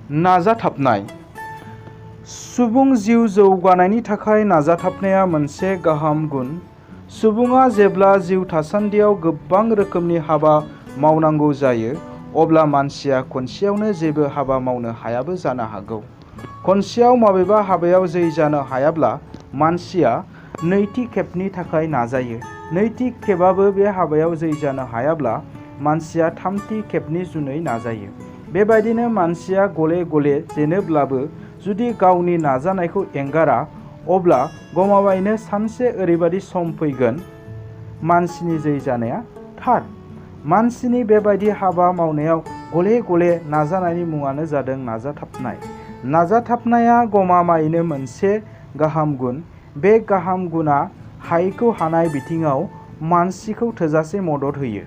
नाजाथाबनाय। सुबुं जिउ जौगानायनि थाखाय नाजाथाबनाया मोनसे गाहाम गुन। सुबुङा जेब्ला जिउ थासान्दियाव गोबां रोखोमनि हाबा मावनांगौ जायो, अब्ला मानसिया खनसेयावनो जेबो हाबा मावनो हायाबो जानो हागौ। खनसेयाव माबेबा हाबायाव जै जानो हायाब्ला मानसिया नैथि खेबनि थाखाय नाजायो। नैथि खेबाबो बे हाबायाव जै जानो हायाब्ला मानसिया थामथि खेबनि जुनै नाजायो। बेबायदिनो मानसिया गले गले जेनोब्लाबो जुदि गावनि नाजानायखौ एंगारा, अब्ला गमामायैनो सानसे ओरैबायदि सम फैगोन मानसिनि जै जानाया थार। मानसिनि बेबायदि हाबा मावनायाव गले गले नाजानायनि मुङानो जादों नाजाथाबनाय। नाजाथाबनाया गमामायैनो मोनसे गाहाम गुन। बे गाहाम गुना हायिखौ हानाय बिथिङाव मानसिखौ थोजासे मदद होयो।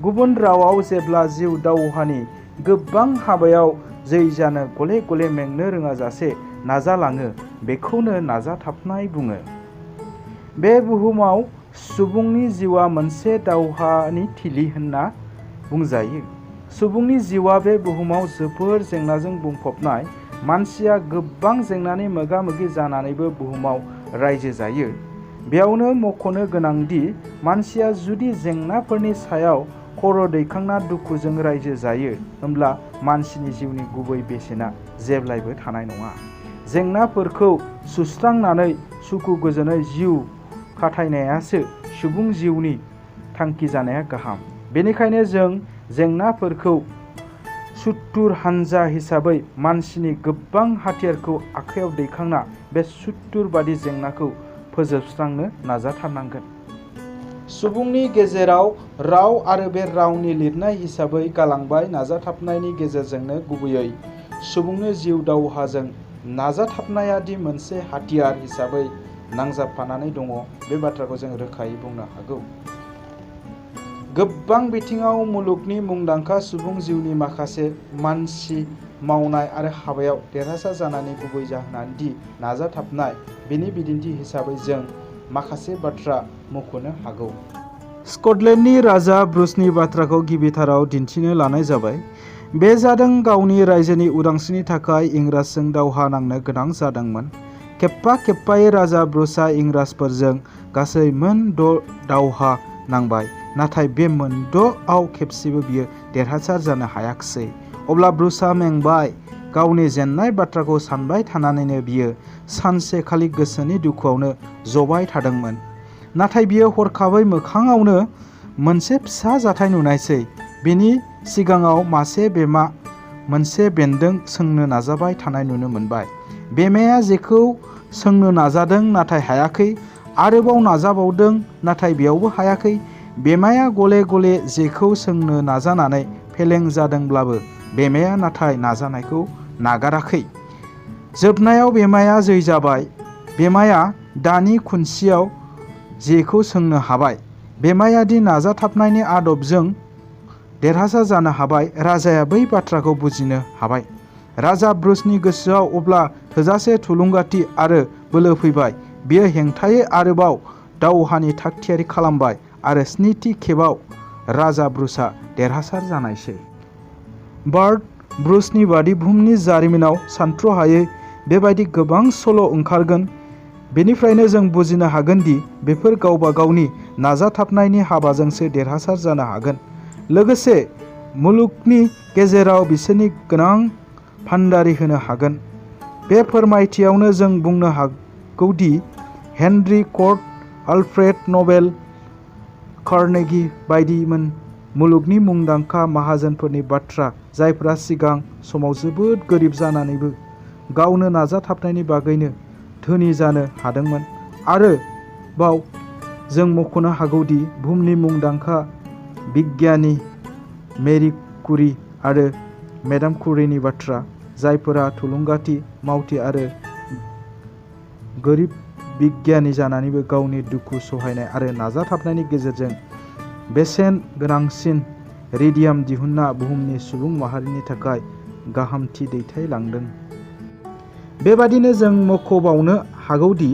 गुबुन रावाव जेब्ला जिउ दावहानि गोबां हाबायाव जै जानो गले गले मेंनो रोङाजासे नाजालाङो, बेखौनो नाजाथाबनाय बुङो। बे बुहुमाव सुबुंनि जिउआ मोनसे दावहानि थिलि होनना बुंजायो। सुबुंनि जिउआ बे बुहुमाव जोबोर जेंनाजों बुंफबनाय। मानसिया गोबां जेंनानि मोगा मोगि जानानैबो बुहुमाव रायजो जायो। बेयावनो मख'नो गोनांदि मानसिया जुदि जेंनाफोरनि सायाव खर' दैखांना दुखुजों रायजो जायो, होमब्ला मानसिनि जिउनि गुबै बेसेना जेब्लायबो थानाय नङा। जेंनाफोरखौ सुस्रांनानै सुखु गोजोनै जिउ खाथायनायासो सुबुं जिउनि थांखि जानाया गाहाम। बेनिखायनो जों जेंनाफोरखौ सुथुर हानजा हिसाबै मानसिनि गोबां हाथियारखौ आखायाव दैखांना बे सुथुर बादि जेंनाखौ फोजोबस्रांनो नाजाथारनांगोन। सुबुंनि गेजेराव राव आरो बे रावनि लिरनाय हिसाबै गालांबाय नाजाथाबनायनि गेजेरजोंनो गुबैयै सुबुंनि जिउ दावहाजों नाजाथाबनाया दि मोनसे हाथियार हिसाबै नांजाबफानानै दङ, बे बाथ्राखौ जों रोखायै बुंनो हागौ। गोबां बिथिङाव मुलुगनि मुंदांखा सुबुं जिउनि माखासे मानसि मावनाय आरो हाबायाव देरहासार जानायनि गुबै जाहोनानो दि नाजाथाबनाय। बेनि बिदिन्थि हिसाबै जों माखासे बाथ्रा मख'नो हागौ। स्कटलेन्डनि राजा ब्रुसनि बाथ्राखौ गिबिथाराव दिन्थिनो लानाय जाबाय। बे जादों गावनि रायजोनि उदांस्रिनि थाखाय इंराजजों दावहा नांनो गोनां जादोंमोन। खेबफा खेबफायै राजा ब्रुसआ इंराजफोरजों गासै मोन 6 दावहा नांबाय, नाथाय बे मोन 6आव खेबसेबो बियो देरहासार जानो हायाखिसै। अब्ला ब्रुसआ मेंबाय। गावनि जेननाय बाथ्राखौ सानबाय थानानैनो बियो सानसेखालि गोसोनि दुखुआवनो जबाय थादोंमोन। नाथाय बियो हरखाबै मोखाङावनो मोनसे फिसा जाथाय नुनायसै। बिनि सिगाङाव मासे बेमा मोनसे बेन्दों सोंनो नाजाबाय थानाय नुनो मोनबाय। बेमाया जेखौ सोंनो नाजादों नाथाय हायाखै, आरोबाव नाजाबावदों नाथाय बेयावबो हायाखै। बेमाया गले गले जेखौ सोंनो नाजानानै फेलें जादोंब्लाबो बेमाया नाथाय नाजानायखौ नागाराखै। जोबनायाव बेमाया जै जाबाय। बेमाया दानि खुनसेयाव जेखौ सोंनो हाबाय। बेमाया दि नाजाथाबनायनि आदबजों देरहासार जानो हाबाय, राजाया बै बाथ्राखौ बुजिनो हाबाय। राजा ब्रुसनि गोसोआव अब्ला थोजासे थुलुंगाथि आरो बोलो फैबाय। बियो हेंथायै आरोबाव दावहानि थागथियारि खालामबाय आरो 7थि खेबाव राजा ब्रुसआ देरहासार जानायसै। बार्ट ब्रुसनि बादि बुहुमनि जारिमिनाव सानथ्र'हायै बेबायदि गोबां सल' ओंखारगोन। बेनिफ्रायनो जों बुजिनो हागोन दि बेफोर गावबा गावनि नाजाथाबनायनि हाबाजोंसो देरहासार जानो हागोन। लोगोसे मुलुगनि गेजेराव बिसोरनि गोनां भान्डारि होनो हागोन। बे फोरमायथियावनो जों बुंनो हागौदि Henry Kurt, Alfred Nobel, Carnegie बायदिमोन मुलुगनि मुंदांखा माहाजोनफोरनि बाथ्रा, जायफोरा सिगां समाव जोबोद गोरिब जानानैबो गावनो नाजाथाबनायनि बागैनो धोनि जानो हादोंमोन। आरोबाव जों मख'नो हागौदि बुहुमनि मुंदांखा बिगियानि मेरि कुरी आरो मेडाम कुरीनि बाथ्रा, जायफोरा थुलुंगाथि, मावथि आरो गोरिब बिगियानि जानानैबो गावनि दुखु सहायनाय आरो नाजाथाबनायनि गेजेरजों बेसेन गोनांसिन रेडियाम दिहुनना बुहुमनि सुबुं माहारिनि थाखाय गाहामथि दैथायलांदों। बेबादिनो जों मख'बावनो हागौदि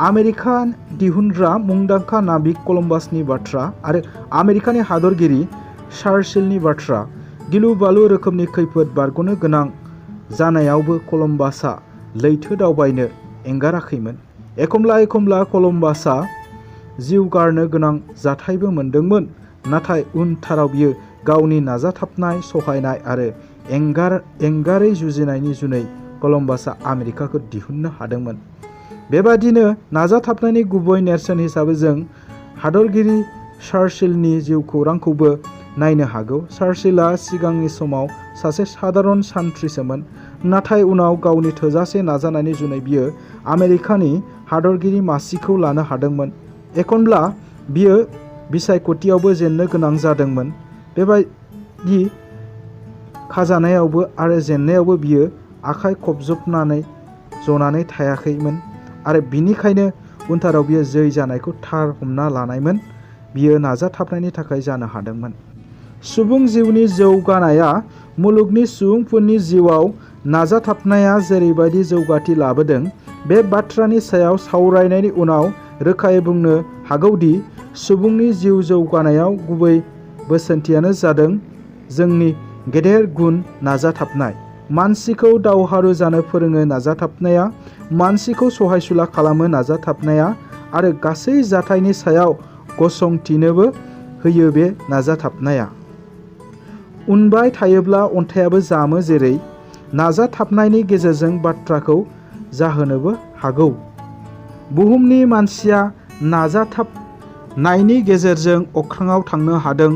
आमेरिका दिहुनग्रा मुंदांखा नाबिक कलम्बासनि बाथ्रा आरो आमेरिकानि हादरगिरि चार्चिलनि बाथ्रा। गिलु बालु रोखोमनि खैफोद बारग'नो गोनां जानायावबो कलम्बासआ लैथो दावबायनो एंगाराखैमोन। एखमब्ला एखमब्ला कलम्बासआ जिउ गारनो गोनां जाथायबो मोनदोंमोन, नाथाय उनथाराव बियो गावनि नाजाथाबनाय, सहायनाय आरो एंगारै जुजिनायनि जुनै कलम्बासआ आमेरिकाखौ दिहुननो हादोंमोन। बेबादिनो नाजाथाबनायनि गुबै नेरसोन हिसाबै जों हादरगिरि चार्चिलनि जिउखौरांखौबो नायनो हागौ। चार्चिलआ सिगांनि समाव सासे सादारन सान्थ्रिसोमोन, नाथाय उनाव गावनि थोजासे नाजानायनि जुनै बियो आमेरिकानि हादरगिरि मासिखौ लानो हादोंमोन। एखनब्ला बियो बिसायख'थियावबो जेननो गोनां जादोंमोन। बेबायदि खाजानायावबो आरो जेननायावबो बियो आखाइ खबजबनानै जनानै थायाखैमोन आरो बिनिखायनो उनथाराव बियो जै जानायखौ थार हमना लानायमोन। बियो नाजाथाबनायनि थाखाय जानो हादोंमोन। सुबुं जिउनि जौगानाया मुलुगनि सुबुंफोरनि जिउआव नाजाथाबनाया जेरैबायदि जौगाथि लाबोदों, बे बाथ्रानि सायाव सावरायनायनि उनाव रोखायै बुंनो हागौदि सुबुंनि जिउ जौगानायाव गुबै बोसोनथियानो जादों जोंनि गेदेर गुन नाजाथाबनाय। मानसिखौ दावहारु जानो फोरोङो नाजाथाबनाया, मानसिखौ सहायसुला खालामो नाजाथाबनाया आरो गासै जाथायनि सायाव गसंथिनोबो होयो बे नाजाथाबनाया। उनबाय थायोब्ला अन्थाइआबो जामो, जेरै नाजाथाबनायनि गेजेरजों बाथ्राखौ जाहोनोबो हागौ। बुहुमनि मानसिया नाजाथाबनायनि गेजेरजों अख्राङाव थांनो हादों,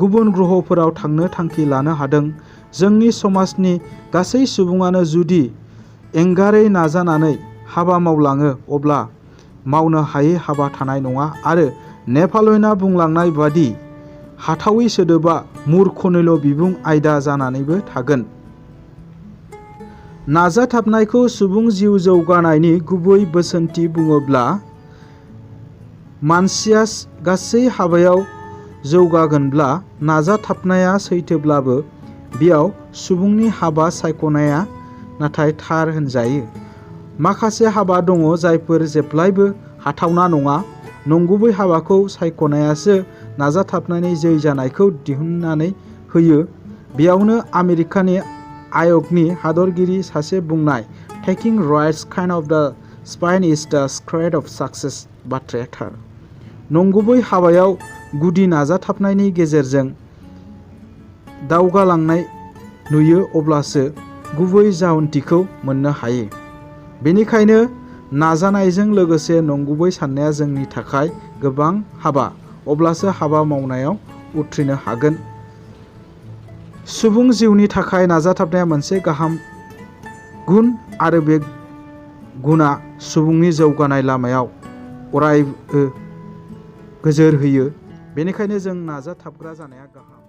गुबुन ग्रहफोराव थांनो थांखि लानो हादों। जोंनि समाजनि गासै सुबुङानो जुदि एंगारै नाजानानै हाबा मावलाङो, अब्ला मावनो हायै हाबा थानाय नङा आरो नेपलियनआ बुंलांनाय बादि हाथावै सोदोबा मूर्खनिल' बिबुं आयदा जानानैबो थागोन। नाजाथाबनायखौ सुबुं जिउ जौगानायनि गुबै बोसोनथि बुङोब्ला मानसिया गासै हाबायाव जौगागोनब्ला नाजाथाबनाया सैथोब्लाबो बेयाव सुबुंनि हाबा सायख'नाया नाथाय थार होनजायो। माखासे हाबा दङ जायफोर जेब्लायबो हाथावना नङा। नंगुबै हाबाखौ सायख'नायासो नाजाथाबनायनि जै जानायखौ दिहुननानै होयो। बेयावनो आमेरिकानि आय'गनि हादरगिरि सासे बुंनाय taking rights kind of the spine is the secret of success बाथ्राया थार। नंगुबै हाबायाव गुदि नाजाथाबनायनि गेजेरजों दावगालांनाय नुयो, अब्लासो गुबै जाहोनथिखौ मोननो हायो। बेनिखायनो नाजानायजों लोगोसे नंगुबै साननाया जोंनि थाखाय गोबां हाबा, अब्लासो हाबा मावनायाव उथ्रिनो हागोन। सुबुं जिउनि थाखाय नाजाथाबनाया मोनसे गाहाम गुन आरो बे गुनआ सुबुंनि जौगानाय लामायाव अरायबो गोजोर होयो। बेनिखायनो जों नाजाथाबग्रा जानाया गाहाम।